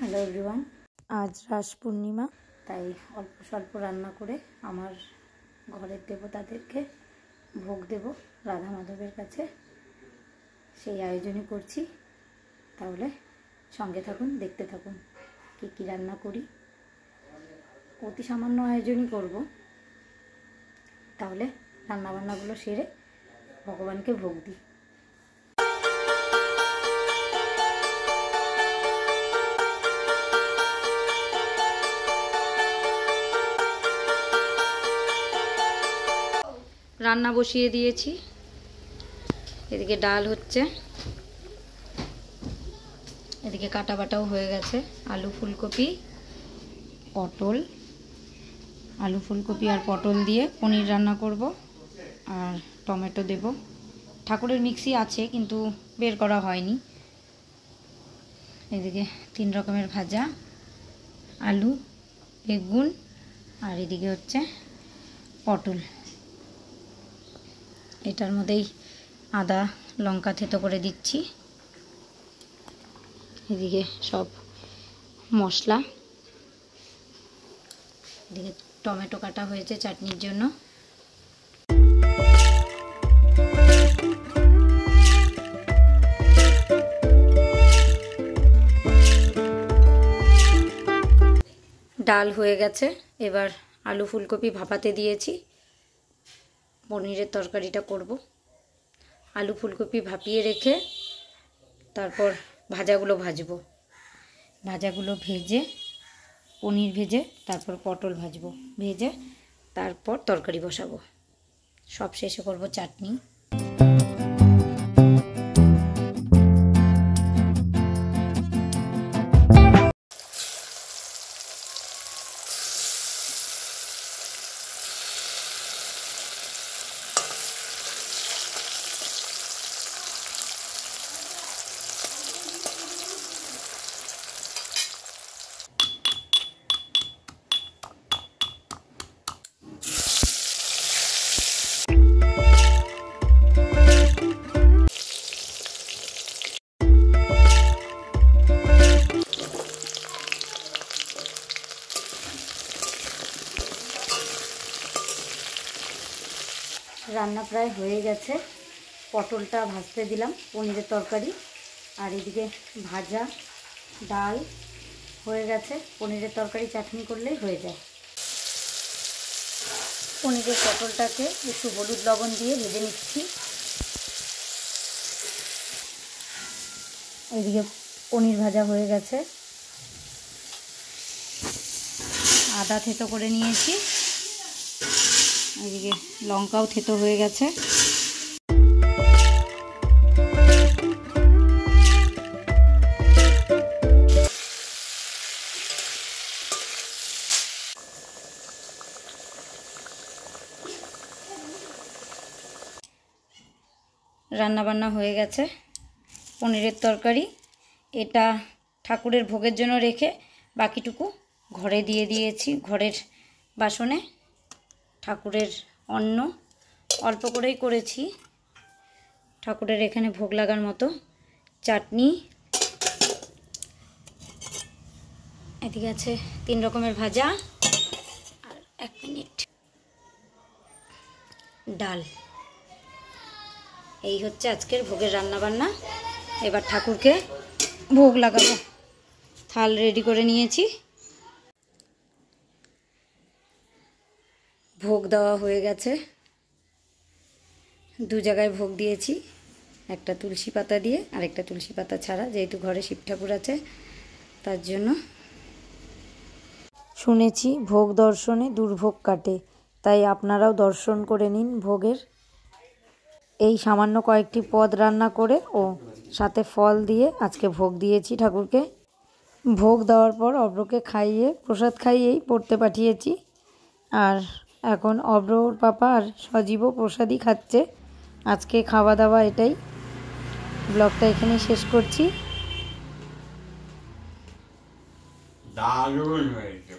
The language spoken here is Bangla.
হ্যালো এভরিওয়ান, আজ রাস পূর্ণিমা, তাই অল্প স্বল্প রান্না করে আমার ঘরের দেবতাদেরকে ভোগ দেব রাধা মাধবের কাছে, সেই আয়োজনই করছি। তাহলে সঙ্গে থাকুন, দেখতে থাকুন কী কী রান্না করি। অতি সামান্য আয়োজনই করব, তাহলে রান্নাবান্নাগুলো সেরে ভগবানকে ভোগ দিই। রান্না বসিয়ে দিয়েছি, এদিকে ডাল হচ্ছে, এদিকে কাটা বাটাও হয়ে গেছে। আলু ফুলকপি আর পটল দিয়ে পনির রান্না করব, আর টমেটো দেব। ঠাকুরের মিক্সি আছে কিন্তু বের করা হয়নি। এদিকে 3 রকমের ভাজা, আলু, বেগুন, আর এদিকে হচ্ছে পটল। এটার মধ্যেই আদা লঙ্কা থেতো করে দিচ্ছি। এদিকে সব মশলা, এদিকে টমেটো কাটা হয়েছে চাটনির জন্য। ডাল হয়ে গেছে, এবার আলু ফুলকপি ভাপাতে দিয়েছি, পনিরের তরকারিটা করব। আলু ফুলকপি ভাপিয়ে রেখে তারপর ভাজাগুলো ভাজবো। ভাজাগুলো ভেজে, পনির ভেজে, তারপর পটল ভাজবো, ভেজে তারপর তরকারি বসাবো। সব শেষে করব চাটনি। রান্না প্রায় হয়ে গেছে, পটলটা ভাজতে দিলাম, পনিরের তরকারি, আর এদিকে ভাজা ডাল হয়ে গেছে। পনিরের তরকারি চাটনি করলেই হয়ে যায়। পনিরের পটলটাকে একটু হলুদ লবণ দিয়ে ভেজে নিচ্ছি। এদিকে পনির ভাজা হয়ে গেছে, আদা থেতো করে নিয়েছি, এদিকে লঙ্কাও থেতো হয়ে গেছে। রান্নাবান্না হয়ে গেছে। পনিরের তরকারি এটা ঠাকুরের ভোগের জন্য রেখে বাকিটুকু ঘরে দিয়ে দিয়েছি, ঘরের বাসনে। ঠাকুরের অন্ন অল্প করেই করেছি, ঠাকুরের এখানে ভোগ লাগার মতো। চাটনি, এদিকে আছে 3 রকমের ভাজা, আর 1 মিনিট ডাল। এই হচ্ছে আজকের ভোগের রান্নাবান্না। এবার ঠাকুরকে ভোগ লাগাবো। থাল রেডি করে নিয়েছি, ভোগ দেওয়া হয়ে গেছে। 2 জায়গায় ভোগ দিয়েছি, একটা তুলসী পাতা দিয়ে আর একটা তুলসী পাতা ছাড়া, যেহেতু ঘরে শিব ঠাকুর আছে তার জন্য। শুনেছি ভোগ দর্শনে দুর্ভোগ কাটে, তাই আপনারাও দর্শন করে নিন ভোগের। এই সামান্য কয়েকটি পদ রান্না করে ও সাথে ফল দিয়ে আজকে ভোগ দিয়েছি ঠাকুরকে। ভোগ দেওয়ার পর অব্রকে খাইয়ে, প্রসাদ খাইয়েই পড়তে পাঠিয়েছি, আর এখন অব্রর পাপা আর সজীবও প্রসাদই খাচ্ছে। আজকে খাওয়া দাওয়া এটাই। ব্লগটা এখানেই শেষ করছি। দারুণ হয়েছে।